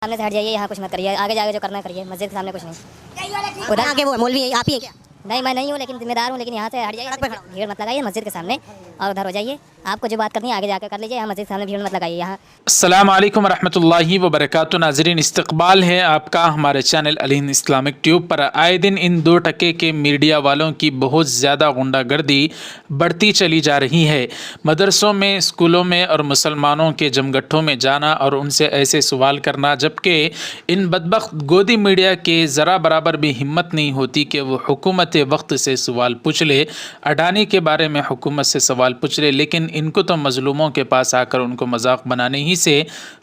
सामने से हट जाइए, यहाँ कुछ मत करिए, आगे जाके जो करना है करिए, मस्जिद के सामने कुछ नहीं। खुदा आगे वो मौलवी आप ही हैं क्या? नहीं, मैं नहीं हूँ, लेकिन जिम्मेदार हूँ, लेकिन यहाँ से हट जाइए, भीड़ मत लगाइए मस्जिद के सामने और उधर हो जाइए। आपको जो बात करनी है आगे जाकर कर लीजिए, यहाँ मस्जिद के सामने भीड़ मत लगाइए। यहाँ अस्सलामु अलैकुम रहमतुल्लाहि व बरकातुहू। नाज़रीन, इस्तकबाल है आपका हमारे चैनल अल हिंद इस्लामिक ट्यूब पर। आए दिन इन दो टके के मीडिया वालों की बहुत ज़्यादा गुंडागर्दी बढ़ती चली जा रही है। मदरसों में, स्कूलों में और मुसलमानों के जमगट्ठों में जाना और उनसे ऐसे सवाल करना, जबकि इन बदबख्त गोदी मीडिया के ज़रा बराबर भी हिम्मत नहीं होती कि वो हुकूमत वक्त से सवाल पूछ ले, अडानी के बारे में हुकूमत से सवाल पूछ ले, लेकिन इनको तो मजलूमों के पास आकर उनको मजाक बनाने ही से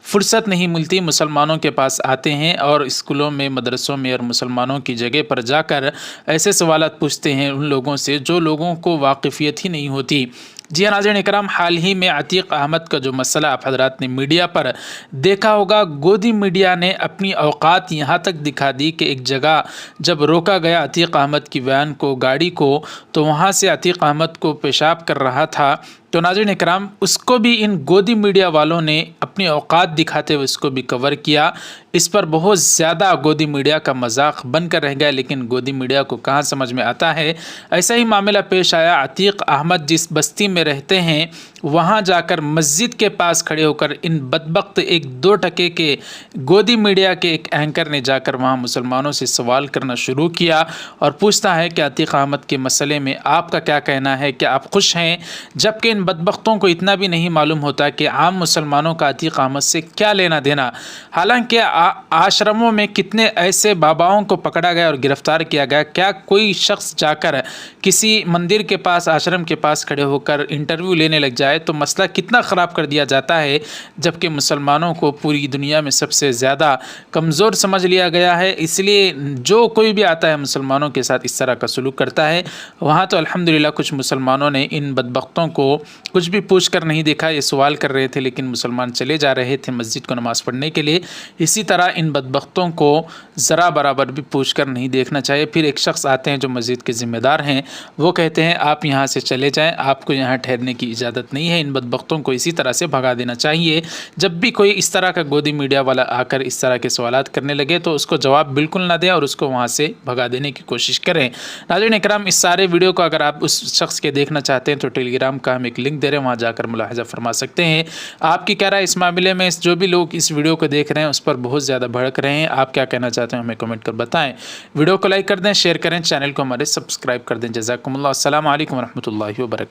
फुर्सत नहीं मिलती। मुसलमानों के पास आते हैं और स्कूलों में, मदरसों में और मुसलमानों की जगह पर जाकर ऐसे सवालात पूछते हैं उन लोगों से जो लोगों को वाकिफियत ही नहीं होती। जी हाँ नाज़रीन इकराम, हाल ही में अतीक अहमद का जो मसला आप हजरात ने मीडिया पर देखा होगा, गोदी मीडिया ने अपनी औकात यहाँ तक दिखा दी कि एक जगह जब रोका गया अतीक अहमद की वैन को, गाड़ी को, तो वहाँ से अतीक अहमद को पेशाब कर रहा था। तो नाज़रीन इकराम, उसको भी इन गोदी मीडिया वालों ने अपनी औकात दिखाते हुए उसको भी कवर किया। इस पर बहुत ज़्यादा गोदी मीडिया का मजाक बनकर रह गया, लेकिन गोदी मीडिया को कहाँ समझ में आता है। ऐसा ही मामला पेश आया। अतीक अहमद जिस बस्ती में रहते हैं वहाँ जाकर मस्जिद के पास खड़े होकर इन बदबख्त एक दो टके के गोदी मीडिया के एक एंकर ने जाकर वहाँ मुसलमानों से सवाल करना शुरू किया और पूछता है कि अतीक अहमद के मसले में आपका क्या कहना है, क्या आप खुश हैं? जबकि इन बदबख्तों को इतना भी नहीं मालूम होता कि आम मुसलमानों का अतीक अहमद से क्या लेना देना। हालांकि आश्रमों में कितने ऐसे बाबाओं को पकड़ा गया और गिरफ्तार किया गया। क्या कोई शख्स जाकर किसी मंदिर के पास, आश्रम के पास खड़े होकर इंटरव्यू लेने लग जाए तो मसला कितना ख़राब कर दिया जाता है, जबकि मुसलमानों को पूरी दुनिया में सबसे ज़्यादा कमज़ोर समझ लिया गया है। इसलिए जो कोई भी आता है मुसलमानों के साथ इस तरह का सलूक करता है। वहाँ तो अल्हम्दुलिल्लाह कुछ मुसलमानों ने इन बदबख्तों को कुछ भी पूछ कर नहीं देखा, ये सवाल कर रहे थे, लेकिन मुसलमान चले जा रहे थे मस्जिद को नमाज़ पढ़ने के लिए। इसी तरह इन बदबख्तों को ज़रा बराबर भी पूछ कर नहीं देखना चाहिए। फिर एक शख्स आते हैं जो मस्जिद के ज़िम्मेदार हैं, वो कहते हैं आप यहाँ से चले जाएँ, आपको यहाँ ठहरने की इजाज़त नहीं है। इन बदबख्तों को इसी तरह से भगा देना चाहिए। जब भी कोई इस तरह का गोदी मीडिया वाला आकर इस तरह के सवालात करने लगे तो उसको जवाब बिल्कुल ना दें और उसको वहाँ से भगा देने की कोशिश करें। नाज़रीन इकराम, इस सारे वीडियो को अगर आप उस शख्स के देखना चाहते हैं तो टेलीग्राम का हम एक लिंक दे रहे हैं, वहाँ जाकर मुलाहिज़ा फरमा सकते हैं। आपकी क्या राय इस मामले में? जो भी लोग इस वीडियो को देख रहे हैं उस पर बहुत ज़्यादा भड़क रहे हैं, आप क्या कहना चाहते हैं हमें कमेंट कर बताएं। वीडियो को लाइक कर दें, शेयर करें, चैनल को हमारे सब्सक्राइब कर दें। जज़ाकुमुल्लाह। अस्सलामु अलैकुम व रहमतुल्लाहि व बरकातहू।